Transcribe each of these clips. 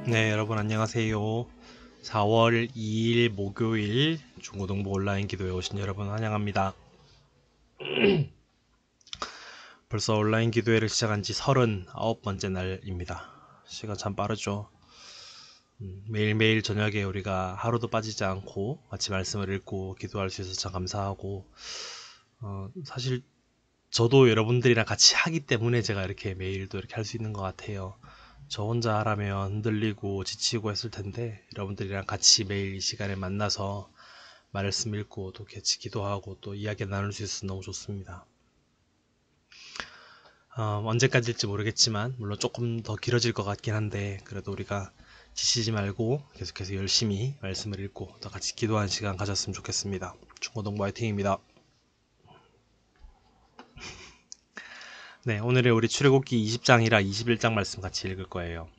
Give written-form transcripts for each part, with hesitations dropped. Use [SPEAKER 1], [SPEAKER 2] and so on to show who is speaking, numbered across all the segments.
[SPEAKER 1] 네, 여러분 안녕하세요. 4월 2일 목요일 중고등부 온라인 기도에 오신 여러분 환영합니다. 벌써 온라인 기도회를 시작한 지 39번째 날입니다. 시간 참 빠르죠. 매일매일 저녁에 우리가 하루도 빠지지 않고 같이 말씀을 읽고 기도할 수 있어서 참 감사하고, 사실 저도 여러분들이랑 같이 하기 때문에 제가 이렇게 매일도 이렇게 할 수 있는 것 같아요. 저 혼자 하라면 흔들리고 지치고 했을 텐데, 여러분들이랑 같이 매일 이 시간에 만나서 말씀 읽고 또 같이 기도하고 또 이야기 나눌 수 있어서 너무 좋습니다. 언제까지일지 모르겠지만 물론 조금 더 길어질 것 같긴 한데, 그래도 우리가 지치지 말고 계속해서 열심히 말씀을 읽고 또 같이 기도하는 시간 가졌으면 좋겠습니다. 중고등부 화이팅입니다. 네, 오늘은 우리 출애굽기 20장이라 21장 말씀 같이 읽을 거예요.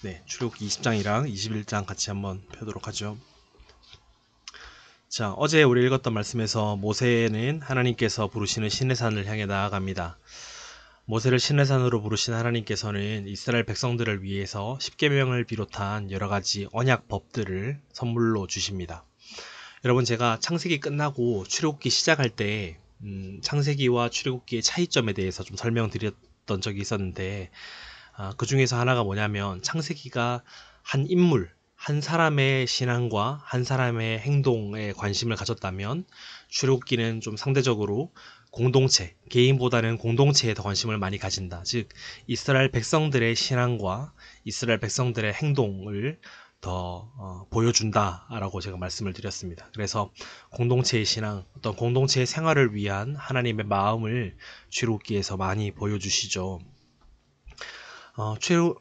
[SPEAKER 1] 네, 출애굽기 20장이랑 21장 같이 한번 펴도록 하죠. 자, 어제 우리 읽었던 말씀에서 모세는 하나님께서 부르시는 시내산을 향해 나아갑니다. 모세를 시내산으로 부르신 하나님께서는 이스라엘 백성들을 위해서 십계명을 비롯한 여러 가지 언약 법들을 선물로 주십니다. 여러분, 제가 창세기 끝나고 출애굽기 시작할 때 창세기와 출애굽기의 차이점에 대해서 좀 설명드렸던 적이 있었는데, 그 중에서 하나가 뭐냐면 창세기가 한 인물, 한 사람의 신앙과 한 사람의 행동에 관심을 가졌다면 출애굽기는 좀 상대적으로 공동체, 개인보다는 공동체에 더 관심을 많이 가진다. 즉 이스라엘 백성들의 신앙과 이스라엘 백성들의 행동을 더 보여준다라고 제가 말씀을 드렸습니다. 그래서 공동체의 신앙, 어떤 공동체의 생활을 위한 하나님의 마음을 출애굽기에서 많이 보여주시죠.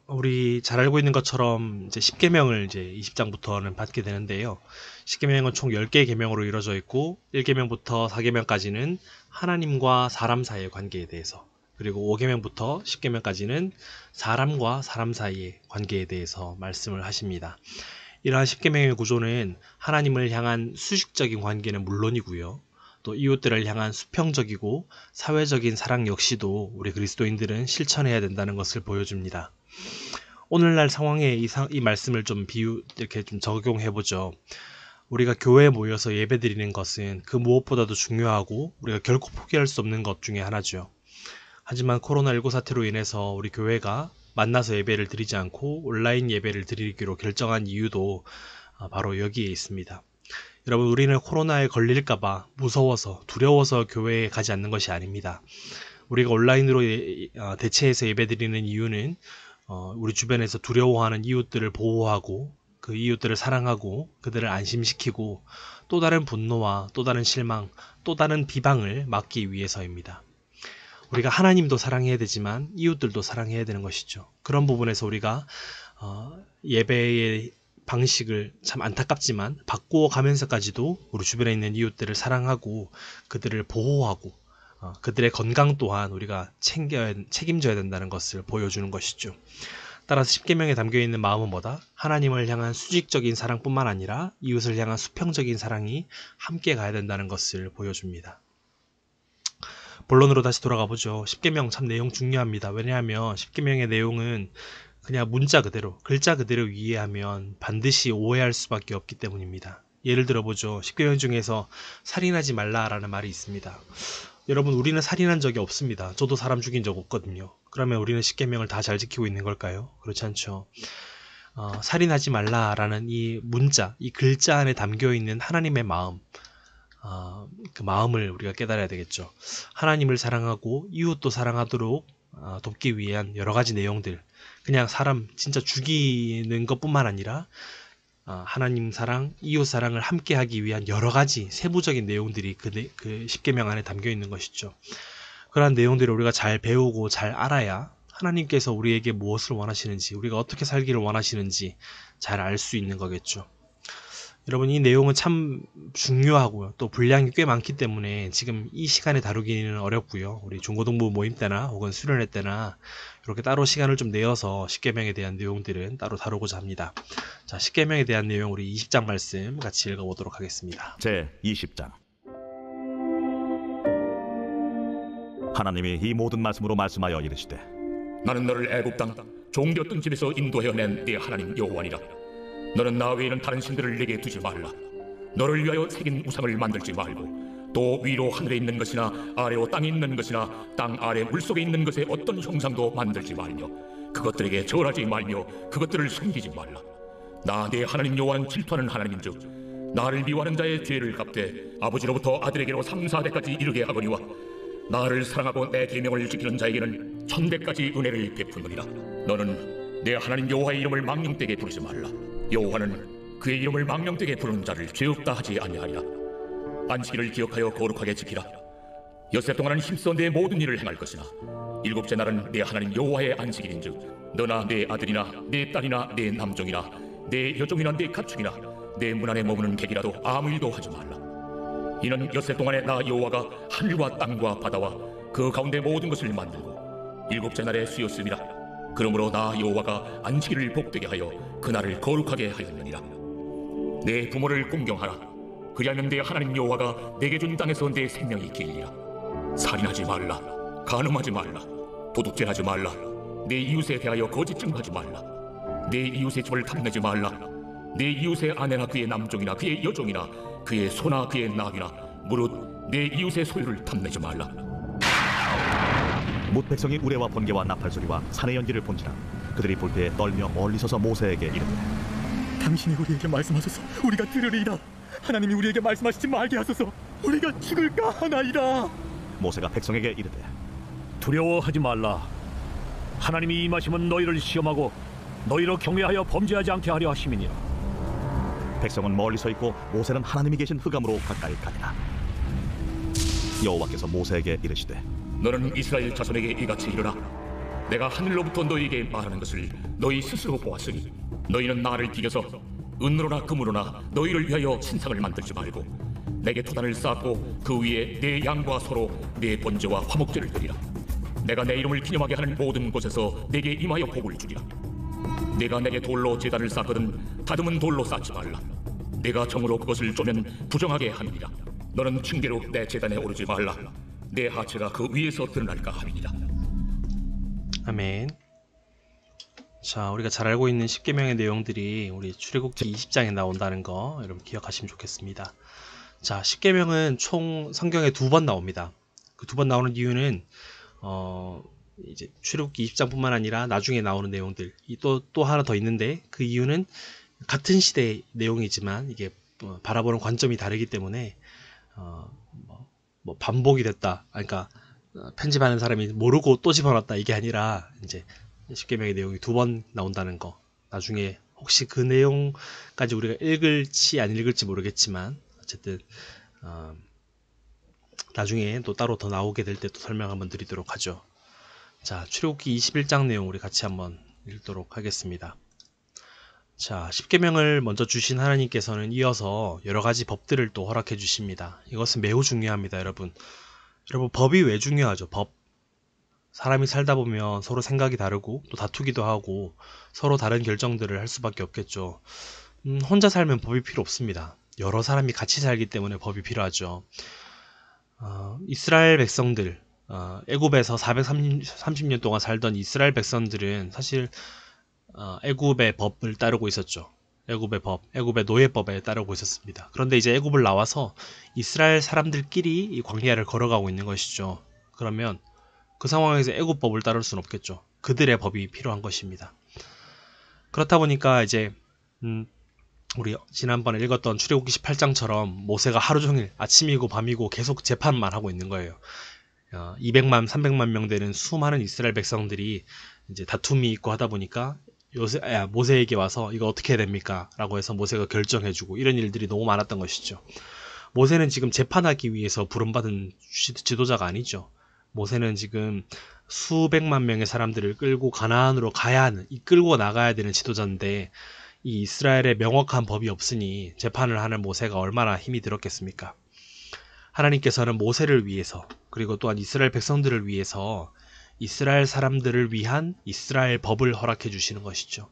[SPEAKER 1] 우리 잘 알고 있는 것처럼 이제 10계명을 이제 20장부터는 받게 되는데요. 10계명은 총 10개의 계명으로 이루어져 있고 1계명부터 4계명까지는 하나님과 사람 사이의 관계에 대해서, 그리고 5계명부터 10계명까지는 사람과 사람 사이의 관계에 대해서 말씀을 하십니다. 이러한 10계명의 구조는 하나님을 향한 수식적인 관계는 물론이고요. 또 이웃들을 향한 수평적이고 사회적인 사랑 역시도 우리 그리스도인들은 실천해야 된다는 것을 보여줍니다. 오늘날 상황에 이 말씀을 좀 이렇게 좀 적용해보죠. 우리가 교회에 모여서 예배드리는 것은 그 무엇보다도 중요하고 우리가 결코 포기할 수 없는 것 중에 하나죠. 하지만 코로나19 사태로 인해서 우리 교회가 만나서 예배를 드리지 않고 온라인 예배를 드리기로 결정한 이유도 바로 여기에 있습니다. 여러분, 우리는 코로나에 걸릴까봐 무서워서 두려워서 교회에 가지 않는 것이 아닙니다. 우리가 온라인으로 대체해서 예배드리는 이유는 우리 주변에서 두려워하는 이웃들을 보호하고 그 이웃들을 사랑하고 그들을 안심시키고 또 다른 분노와 또 다른 실망, 또 다른 비방을 막기 위해서입니다. 우리가 하나님도 사랑해야 되지만 이웃들도 사랑해야 되는 것이죠. 그런 부분에서 우리가 예배의 방식을 참 안타깝지만 바꾸어 가면서까지도 우리 주변에 있는 이웃들을 사랑하고 그들을 보호하고 그들의 건강 또한 우리가 책임져야 된다는 것을 보여주는 것이죠. 따라서 십계명에 담겨있는 마음은 뭐다? 하나님을 향한 수직적인 사랑뿐만 아니라 이웃을 향한 수평적인 사랑이 함께 가야 된다는 것을 보여줍니다. 본론으로 다시 돌아가 보죠. 십계명 참 내용 중요합니다. 왜냐하면 십계명의 내용은 그냥 문자 그대로, 글자 그대로 이해하면 반드시 오해할 수밖에 없기 때문입니다. 예를 들어보죠. 십계명 중에서 살인하지 말라라는 말이 있습니다. 여러분, 우리는 살인한 적이 없습니다. 저도 사람 죽인 적 없거든요. 그러면 우리는 십계명을 다 잘 지키고 있는 걸까요? 그렇지 않죠. 살인하지 말라라는 이 문자, 이 글자 안에 담겨있는 하나님의 마음, 그 마음을 우리가 깨달아야 되겠죠. 하나님을 사랑하고 이웃도 사랑하도록 돕기 위한 여러 가지 내용들, 그냥 사람 진짜 죽이는 것뿐만 아니라 하나님 사랑, 이웃 사랑을 함께 하기 위한 여러 가지 세부적인 내용들이 그 십계명 안에 담겨 있는 것이죠. 그러한 내용들을 우리가 잘 배우고 잘 알아야 하나님께서 우리에게 무엇을 원하시는지, 우리가 어떻게 살기를 원하시는지 잘 알 수 있는 거겠죠. 여러분, 이 내용은 참 중요하고요. 또 분량이 꽤 많기 때문에 지금 이 시간에 다루기는 어렵고요. 우리 중고등부 모임 때나 혹은 수련회 때나 이렇게 따로 시간을 좀 내어서 십계명에 대한 내용들은 따로 다루고자 합니다. 자, 십계명에 대한 내용 우리 20장 말씀 같이 읽어보도록 하겠습니다.
[SPEAKER 2] 제 20장. 하나님이 이 모든 말씀으로 말씀하여 이르시되 나는 너를 애굽 땅 종되었던 집에서 인도하여 낸 네 하나님 여호와니라. 너는 나 외에는 다른 신들을 내게 두지 말라. 너를 위하여 새긴 우상을 만들지 말고 또 위로 하늘에 있는 것이나 아래로 땅에 있는 것이나 땅 아래 물속에 있는 것의 어떤 형상도 만들지 말며 그것들에게 절하지 말며 그것들을 섬기지 말라. 나 네 하나님 여호와는 질투하는 하나님인즉 나를 미워하는 자의 죄를 갚되 아버지로부터 아들에게로 3, 4대까지 이르게 하거니와 나를 사랑하고 내 계명을 지키는 자에게는 1000대까지 은혜를 베푸느니라. 너는 내 하나님 여호와의 이름을 망령되게 부르지 말라. 여호와는 그의 이름을 망령되게 부르는 자를 죄 없다 하지 아니하리라. 안식일을 기억하여 거룩하게 지키라. 엿새 동안은 힘써 내 모든 일을 행할 것이나 일곱째 날은 내 하나님 여호와의 안식일인즉 너나 내 아들이나 내 딸이나 내 남종이나 내 여종이나 내 가축이나 내 문 안에 머무는 객이라도 아무 일도 하지 말라. 이는 엿새 동안에 나 여호와가 하늘과 땅과 바다와 그 가운데 모든 것을 만들고 일곱째 날에 쉬었음이라. 그러므로 나 여호와가 안식일을 복되게 하여 그날을 거룩하게 하였느니라. 내 부모를 공경하라. 그리하면 내 하나님 여호와가 내게 준 땅에서 내 생명이 길리라. 살인하지 말라. 간음하지 말라. 도둑질하지 말라. 내 이웃에 대하여 거짓 증거하지 말라. 내 이웃의 집을 탐내지 말라. 내 이웃의 아내나 그의 남종이나 그의 여종이나 그의 소나 그의 나귀나 무릇 내 이웃의 소유를 탐내지 말라.
[SPEAKER 3] 뭇 백성이 우레와 번개와 나팔 소리와 산의 연기를 본지라 그들이 볼 때에 떨며 멀리 서서 모세에게 이르되
[SPEAKER 4] 당신이 우리에게 말씀하소서 우리가 들으리이다. 하나님이 우리에게 말씀하시지 말게 하소서 우리가 죽을까 하나이다.
[SPEAKER 3] 모세가 백성에게 이르되
[SPEAKER 5] 두려워하지 말라. 하나님이 임하시면 너희를 시험하고 너희로 경외하여 범죄하지 않게 하려 하심이니라.
[SPEAKER 3] 백성은 멀리 서 있고 모세는 하나님이 계신 흑암으로 가까이 가니라. 여호와께서 모세에게 이르시되
[SPEAKER 2] 너는 이스라엘 자손에게 이같이 이르라. 내가 하늘로부터 너희에게 말하는 것을 너희 스스로 보았으니 너희는 나를 비겨서 은으로나 금으로나 너희를 위하여 신상을 만들지 말고 내게 토단을 쌓고 그 위에 내 양과 소로 내 번제와 화목제를 드리라. 내가 내 이름을 기념하게 하는 모든 곳에서 내게 임하여 복을 주리라. 내가 내게 돌로 제단을 쌓거든 다듬은 돌로 쌓지 말라. 내가 정으로 그것을 쪼면 부정하게 하느니라. 너는 층계로 내 제단에 오르지 말라. 내 하체가 그 위에서 드러날까 함이니라.
[SPEAKER 1] 아멘. 자, 우리가 잘 알고 있는 10계명의 내용들이 우리 출애굽기 20장에 나온다는 거 여러분 기억하시면 좋겠습니다. 자, 10계명은 총 성경에 2번 나옵니다. 그 2번 나오는 이유는 이제 출애굽기 20장뿐만 아니라 나중에 나오는 내용들 또 하나 더 있는데 그 이유는 같은 시대의 내용이지만 이게 바라보는 관점이 다르기 때문에 뭐 반복이 됐다. 그러니까 편집하는 사람이 모르고 또 집어넣었다 이게 아니라 이제 10계명의 내용이 2번 나온다는 거. 나중에 혹시 그 내용까지 우리가 읽을지 안 읽을지 모르겠지만 어쨌든 나중에 또 따로 더 나오게 될 때 또 설명 한번 드리도록 하죠. 자, 출애굽기 21장 내용 우리 같이 한번 읽도록 하겠습니다. 자, 10계명을 먼저 주신 하나님께서는 이어서 여러 가지 법들을 또 허락해 주십니다. 이것은 매우 중요합니다, 여러분. 여러분, 법이 왜 중요하죠? 법. 사람이 살다 보면 서로 생각이 다르고 또 다투기도 하고 서로 다른 결정들을 할 수밖에 없겠죠. 혼자 살면 법이 필요 없습니다. 여러 사람이 같이 살기 때문에 법이 필요하죠. 이스라엘 백성들, 애굽에서 430년 동안 살던 이스라엘 백성들은 사실 애굽의 법을 따르고 있었죠. 애굽의 법, 애굽의 노예법에 따르고 있었습니다. 그런데 이제 애굽을 나와서 이스라엘 사람들끼리 이 광야를 걸어가고 있는 것이죠. 그러면 그 상황에서 애굽법을 따를 수는 없겠죠. 그들의 법이 필요한 것입니다. 그렇다 보니까 이제 우리 지난번에 읽었던 출애굽기 18장처럼 모세가 하루 종일 아침이고 밤이고 계속 재판만 하고 있는 거예요. 200만, 300만 명 되는 수많은 이스라엘 백성들이 이제 다툼이 있고 하다 보니까 모세에게 와서 이거 어떻게 해야 됩니까? 라고 해서 모세가 결정해주고 이런 일들이 너무 많았던 것이죠. 모세는 지금 재판하기 위해서 부름받은 지도자가 아니죠. 모세는 지금 수백만 명의 사람들을 끌고 가나안으로 이끌고 나가야 되는 지도자인데 이 이스라엘에 명확한 법이 없으니 재판을 하는 모세가 얼마나 힘이 들었겠습니까? 하나님께서는 모세를 위해서 그리고 또한 이스라엘 백성들을 위해서 이스라엘 사람들을 위한 이스라엘 법을 허락해 주시는 것이죠.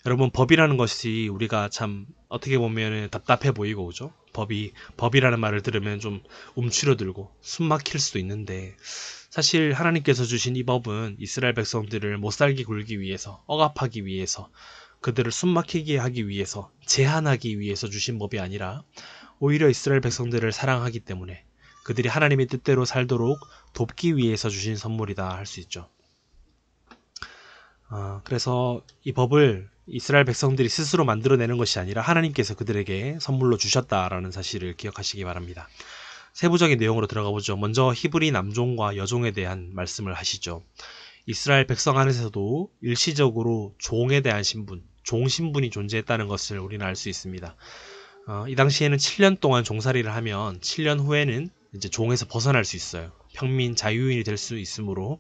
[SPEAKER 1] 여러분, 법이라는 것이 우리가 참 어떻게 보면 답답해 보이고 그죠? 법이라는 말을 들으면 좀 움츠러들고 숨 막힐 수도 있는데, 사실 하나님께서 주신 이 법은 이스라엘 백성들을 못살게 굴기 위해서, 억압하기 위해서, 그들을 숨 막히게 하기 위해서, 제한하기 위해서 주신 법이 아니라 오히려 이스라엘 백성들을 사랑하기 때문에 그들이 하나님의 뜻대로 살도록 돕기 위해서 주신 선물이다 할 수 있죠. 그래서 이 법을 이스라엘 백성들이 스스로 만들어내는 것이 아니라 하나님께서 그들에게 선물로 주셨다라는 사실을 기억하시기 바랍니다. 세부적인 내용으로 들어가 보죠. 먼저 히브리 남종과 여종에 대한 말씀을 하시죠. 이스라엘 백성 안에서도 일시적으로 종에 대한 신분, 종 신분이 존재했다는 것을 우리는 알 수 있습니다. 이 당시에는 7년 동안 종살이를 하면 7년 후에는 이제 종에서 벗어날 수 있어요. 평민 자유인이 될 수 있으므로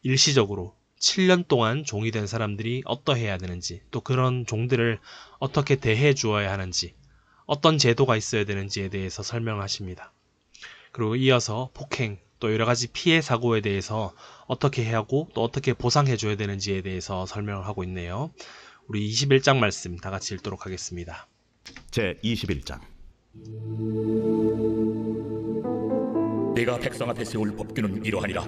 [SPEAKER 1] 일시적으로 7년 동안 종이 된 사람들이 어떠해야 되는지, 또 그런 종들을 어떻게 대해 주어야 하는지, 어떤 제도가 있어야 되는지에 대해서 설명하십니다. 그리고 이어서 폭행, 또 여러 가지 피해 사고에 대해서 어떻게 해야 하고 또 어떻게 보상해 줘야 되는지에 대해서 설명을 하고 있네요. 우리 21장 말씀 다 같이 읽도록 하겠습니다.
[SPEAKER 3] 제 21장.
[SPEAKER 2] 내가 백성 앞에 세울 법규는 이러하니라.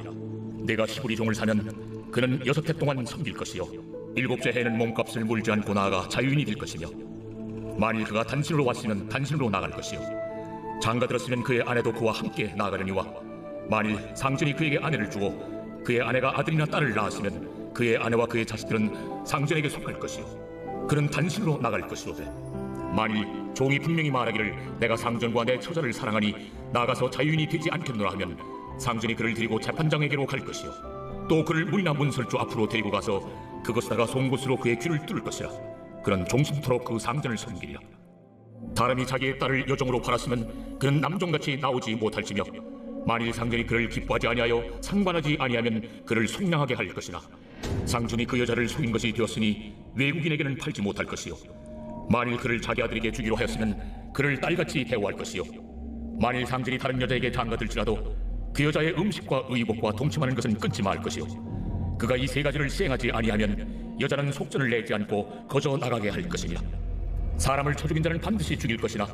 [SPEAKER 2] 내가 히브리 종을 사면 그는 6해 동안 섬길 것이요 7째 해는 몸값을 물지 않고 나아가 자유인이 될 것이며, 만일 그가 단신으로 왔으면 단신으로 나갈 것이요 장가 들었으면 그의 아내도 그와 함께 나아가려니와, 만일 상전이 그에게 아내를 주고 그의 아내가 아들이나 딸을 낳았으면 그의 아내와 그의 자식들은 상전에게 속할 것이요 그는 단신으로 나갈 것이로되, 만일 종이 분명히 말하기를 내가 상전과 내 처자를 사랑하니 나가서 자유인이 되지 않겠노라 하면 상전이 그를 데리고 재판장에게로 갈 것이요 또 그를 문이나 문설주 앞으로 데리고 가서 그것에다가 송곳으로 그의 귀를 뚫을 것이라. 그는 종신토록 그 상전을 섬기리라. 사람이 자기의 딸을 여종으로 팔았으면 그는 남종같이 나오지 못할지며, 만일 상전이 그를 기뻐하지 아니하여 상관하지 아니하면 그를 속량하게 할 것이나, 상전이 그 여자를 속인 것이 되었으니 외국인에게는 팔지 못할 것이요 만일 그를 자기 아들에게 주기로 하였으면 그를 딸같이 대우할 것이요 만일 상전이 다른 여자에게 장가들지라도 그 여자의 음식과 의복과 동침하는 것은 끊지 말 것이요 그가 이 세 가지를 시행하지 아니하면 여자는 속전을 내지 않고 거저 나가게 할 것이니라. 사람을 쳐 죽인 자는 반드시 죽일 것이나,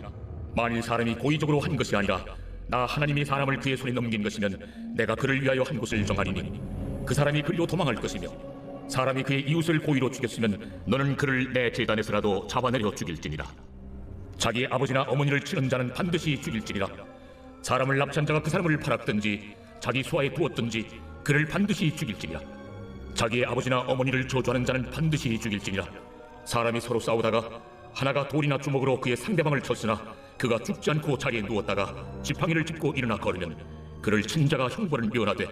[SPEAKER 2] 만일 사람이 고의적으로 한 것이 아니라 나 하나님이 사람을 그의 손에 넘긴 것이면 내가 그를 위하여 한 곳을 정하리니 그 사람이 그리로 도망할 것이며, 사람이 그의 이웃을 고의로 죽였으면 너는 그를 내 제단에서라도 잡아내려 죽일지니라. 자기 아버지나 어머니를 치는 자는 반드시 죽일지니라. 사람을 납치한 자가 그 사람을 팔았든지 자기 수하에 두었든지 그를 반드시 죽일지니라. 자기의 아버지나 어머니를 저주하는 자는 반드시 죽일지니라. 사람이 서로 싸우다가 하나가 돌이나 주먹으로 그의 상대방을 쳤으나 그가 죽지 않고 자리에 누웠다가 지팡이를 짚고 일어나 걸으면 그를 친 자가 형벌을 면하되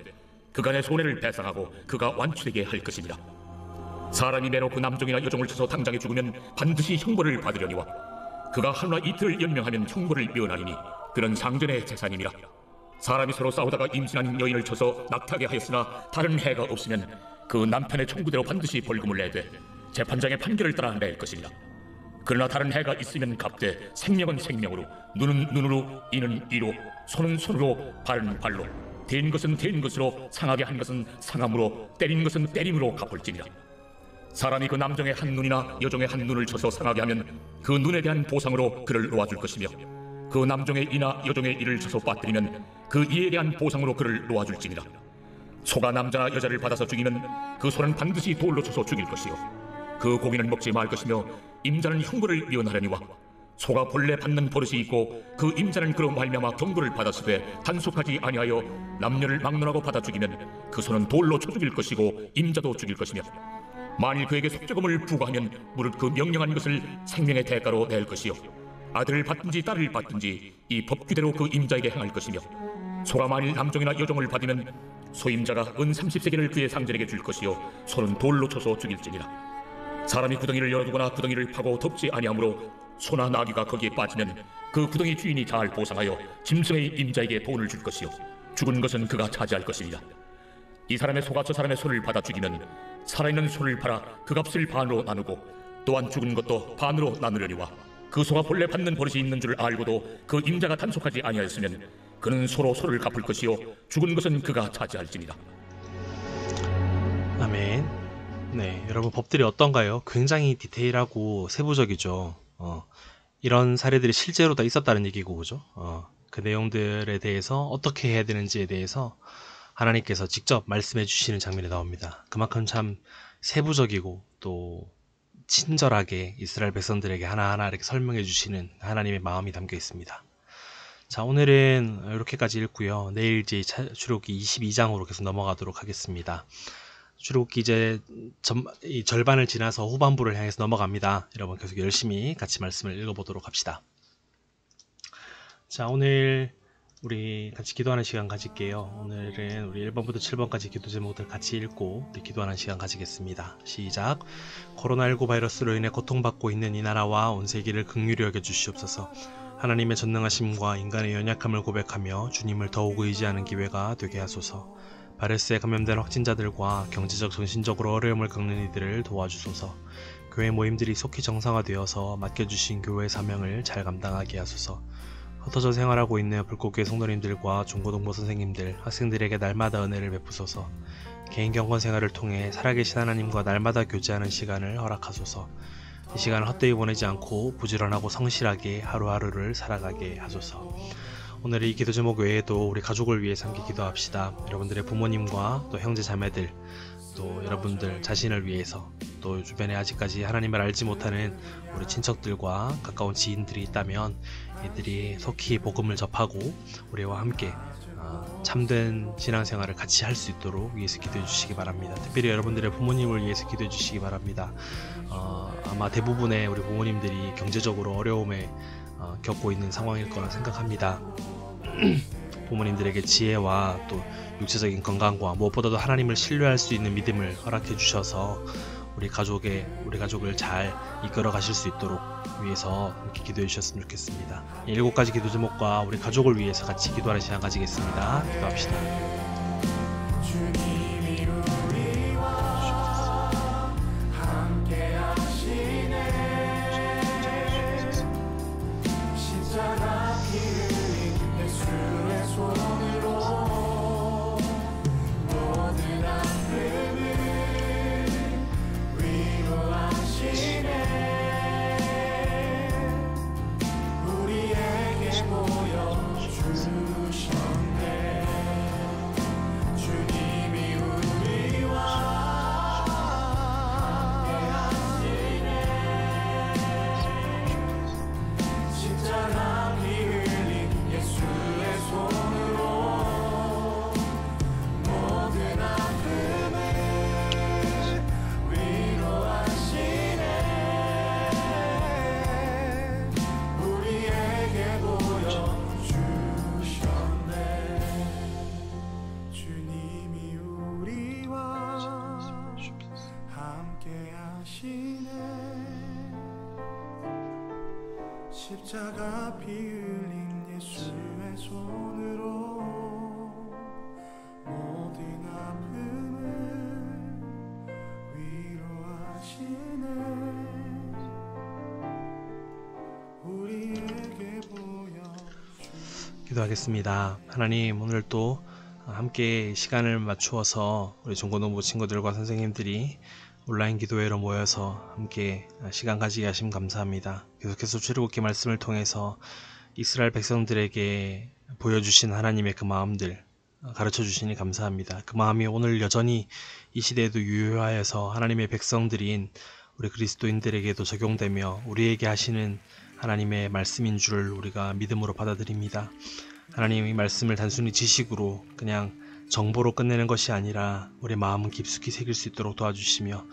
[SPEAKER 2] 그간의 손해를 배상하고 그가 완치되게 할 것이니라. 사람이 매놓고 남종이나 여종을 쳐서 당장에 죽으면 반드시 형벌을 받으려니와, 그가 하루나 이틀을 연명하면 형벌을 면하리니 그는 상전의 재산이니라. 사람이 서로 싸우다가 임신한 여인을 쳐서 낙태하게 하였으나 다른 해가 없으면 그 남편의 청구대로 반드시 벌금을 내되 재판장의 판결을 따라 낼 것이니라. 그러나 다른 해가 있으면 갚되 생명은 생명으로, 눈은 눈으로, 이는 이로, 손은 손으로, 발은 발로, 된 것은 된 것으로, 상하게 한 것은 상함으로, 때린 것은 때림으로 갚을지니라. 사람이 그 남종의 한 눈이나 여종의 한 눈을 쳐서 상하게 하면 그 눈에 대한 보상으로 그를 놓아줄 것이며, 그 남종의 이나 여종의 이를 쳐서 빠뜨리면 그 이에 대한 보상으로 그를 놓아줄지니라. 소가 남자나 여자를 받아서 죽이면 그 소는 반드시 돌로 쳐서 죽일 것이요 그 고기는 먹지 말 것이며, 임자는 형벌을 면하려니와, 소가 본래 받는 버릇이 있고 그 임자는 그로 말미암아 경고를 받았으되 단속하지 아니하여 남녀를 막론하고 받아 죽이면 그 소는 돌로 쳐 죽일 것이고 임자도 죽일 것이며, 만일 그에게 속죄금을 부과하면 무릇 그 명령한 것을 생명의 대가로 낼 것이요 아들을 받든지 딸을 받든지 이 법규대로 그 임자에게 행할 것이며, 소가 만일 남종이나 여종을 받으면 소임자가 은 30세겔을 그의 상전에게 줄 것이요 소는 돌로 쳐서 죽일지니라. 사람이 구덩이를 열어두거나 구덩이를 파고 덮지 아니하므로 소나 나귀가 거기에 빠지면 그 구덩이 주인이 잘 보상하여 짐승의 임자에게 돈을 줄 것이요 죽은 것은 그가 차지할 것이니라. 이 사람의 소가 저 사람의 소를 받아 죽이면 살아있는 소를 팔아 그 값을 반으로 나누고 또한 죽은 것도 반으로 나누려니와, 그 소가 본래 받는 버릇이 있는 줄 알고도 그 임자가 단속하지 아니하였으면 그는 소로 소를 갚을 것이요 죽은 것은 그가 차지할지니라.
[SPEAKER 1] 아멘. 네, 여러분 법들이 어떤가요? 굉장히 디테일하고 세부적이죠. 이런 사례들이 실제로 다 있었다는 얘기고, 그죠? 그 내용들에 대해서 어떻게 해야 되는지에 대해서 하나님께서 직접 말씀해 주시는 장면이 나옵니다. 그만큼 참 세부적이고 또 친절하게 이스라엘 백성들에게 하나하나 이렇게 설명해 주시는 하나님의 마음이 담겨 있습니다. 자, 오늘은 이렇게까지 읽고요. 내일 이제 출애굽기 22장으로 계속 넘어가도록 하겠습니다. 출애굽기 이제 이 절반을 지나서 후반부를 향해서 넘어갑니다. 여러분 계속 열심히 같이 말씀을 읽어보도록 합시다. 자, 오늘 우리 같이 기도하는 시간 가질게요. 오늘은 우리 1번부터 7번까지 기도 제목들 같이 읽고 우리 기도하는 시간 가지겠습니다. 시작. 코로나19 바이러스로 인해 고통받고 있는 이 나라와 온 세계를 긍휼히 여겨 주시옵소서. 하나님의 전능하심과 인간의 연약함을 고백하며 주님을 더욱 의지하는 기회가 되게 하소서. 바이러스에 감염된 확진자들과 경제적 정신적으로 어려움을 겪는 이들을 도와주소서. 교회 모임들이 속히 정상화되어서 맡겨주신 교회 사명을 잘 감당하게 하소서. 흩어져 생활하고 있는 불꽃교회 성도님들과 중고등부 선생님들, 학생들에게 날마다 은혜를 베푸소서. 개인 경건 생활을 통해 살아계신 하나님과 날마다 교제하는 시간을 허락하소서. 이 시간을 헛되이 보내지 않고 부지런하고 성실하게 하루하루를 살아가게 하소서. 오늘 이 기도 제목 외에도 우리 가족을 위해서 함께 기도합시다. 여러분들의 부모님과 또 형제 자매들, 또 여러분들 자신을 위해서, 또 주변에 아직까지 하나님을 알지 못하는 우리 친척들과 가까운 지인들이 있다면 이들이 속히 복음을 접하고 우리와 함께 참된 신앙생활을 같이 할 수 있도록 위해서 기도해 주시기 바랍니다. 특별히 여러분들의 부모님을 위해서 기도해 주시기 바랍니다. 아마 대부분의 우리 부모님들이 경제적으로 어려움에 겪고 있는 상황일 거라 생각합니다. 부모님들에게 지혜와 또 육체적인 건강과 무엇보다도 하나님을 신뢰할 수 있는 믿음을 허락해 주셔서 우리 가족을 잘 이끌어 가실 수 있도록 위해서 이렇게 기도해 주셨으면 좋겠습니다. 7가지 기도 제목과 우리 가족을 위해서 같이 기도하는 시간 가지겠습니다. 기도합시다.
[SPEAKER 6] 십자가 피 흘린 예수의 손으로 모든 아픔을 위로하시네. 우리에게 보여
[SPEAKER 1] 기도하겠습니다. 하나님, 오늘 또 함께 시간을 맞추어서 우리 중고등부 친구들과 선생님들이 온라인 기도회로 모여서 함께 시간 가지게 하심 감사합니다. 계속해서 출애굽기 말씀을 통해서 이스라엘 백성들에게 보여주신 하나님의 그 마음들 가르쳐 주시니 감사합니다. 그 마음이 오늘 여전히 이 시대에도 유효하여서 하나님의 백성들인 우리 그리스도인들에게도 적용되며 우리에게 하시는 하나님의 말씀인 줄 우리가 믿음으로 받아들입니다. 하나님, 이 말씀을 단순히 지식으로 그냥 정보로 끝내는 것이 아니라 우리 마음은 깊숙이 새길 수 있도록 도와주시며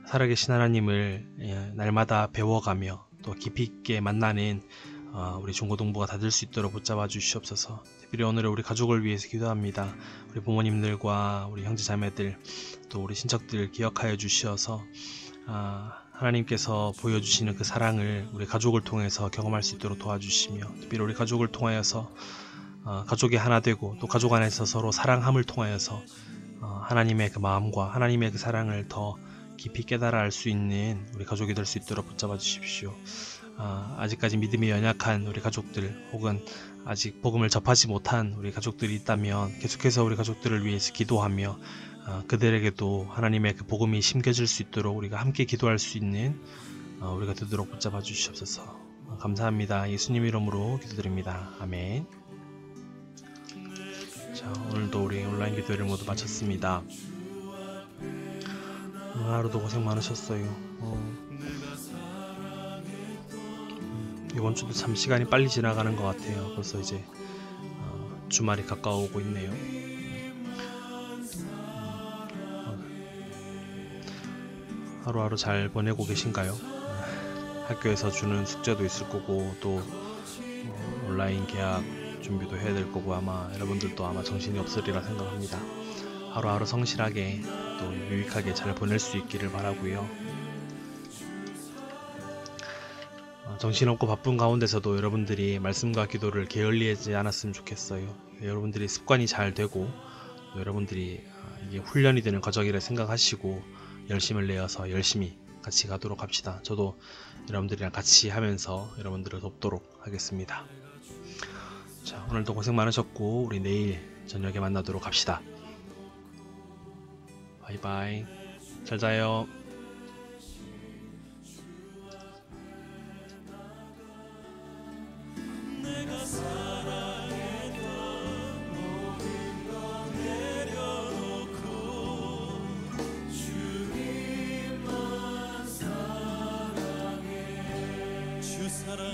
[SPEAKER 1] 살아계신 하나님을 날마다 배워가며 또 깊이 있게 만나는 우리 중고등부가 다 될 수 있도록 붙잡아 주시옵소서. 특별히 오늘 우리 가족을 위해서 기도합니다. 우리 부모님들과 우리 형제자매들 또 우리 친척들 기억하여 주시어서 하나님께서 보여주시는 그 사랑을 우리 가족을 통해서 경험할 수 있도록 도와주시며 특별히 우리 가족을 통하여서 가족이 하나 되고 또 가족 안에서 서로 사랑함을 통하여서 하나님의 그 마음과 하나님의 그 사랑을 더 깊이 깨달아 알 수 있는 우리 가족이 될 수 있도록 붙잡아 주십시오. 아직까지 믿음이 연약한 우리 가족들 혹은 아직 복음을 접하지 못한 우리 가족들이 있다면 계속해서 우리 가족들을 위해서 기도하며 그들에게도 하나님의 그 복음이 심겨질 수 있도록 우리가 함께 기도할 수 있는 우리가 되도록 붙잡아 주시옵소서. 감사합니다. 예수님 이름으로 기도드립니다. 아멘. 자, 오늘도 우리 온라인 기도를 모두 마쳤습니다. 오늘 하루도 고생 많으셨어요. 이번 주도 참 시간이 빨리 지나가는 것 같아요. 벌써 이제 주말이 가까워오고 있네요. 하루하루 잘 보내고 계신가요? 학교에서 주는 숙제도 있을 거고 또 온라인 계약 준비도 해야 될 거고 아마 여러분들도 아마 정신이 없으리라 생각합니다. 하루하루 성실하게 또 유익하게 잘 보낼 수 있기를 바라고요. 정신없고 바쁜 가운데서도 여러분들이 말씀과 기도를 게을리하지 않았으면 좋겠어요. 여러분들이 습관이 잘 되고 여러분들이 이게 훈련이 되는 과정이라 생각하시고 열심을 내어서 열심히 같이 가도록 합시다. 저도 여러분들이랑 같이 하면서 여러분들을 돕도록 하겠습니다. 자, 오늘도 고생 많으셨고 우리 내일 저녁에 만나도록 합시다. 바이바이. 잘 자요.
[SPEAKER 6] 주 사랑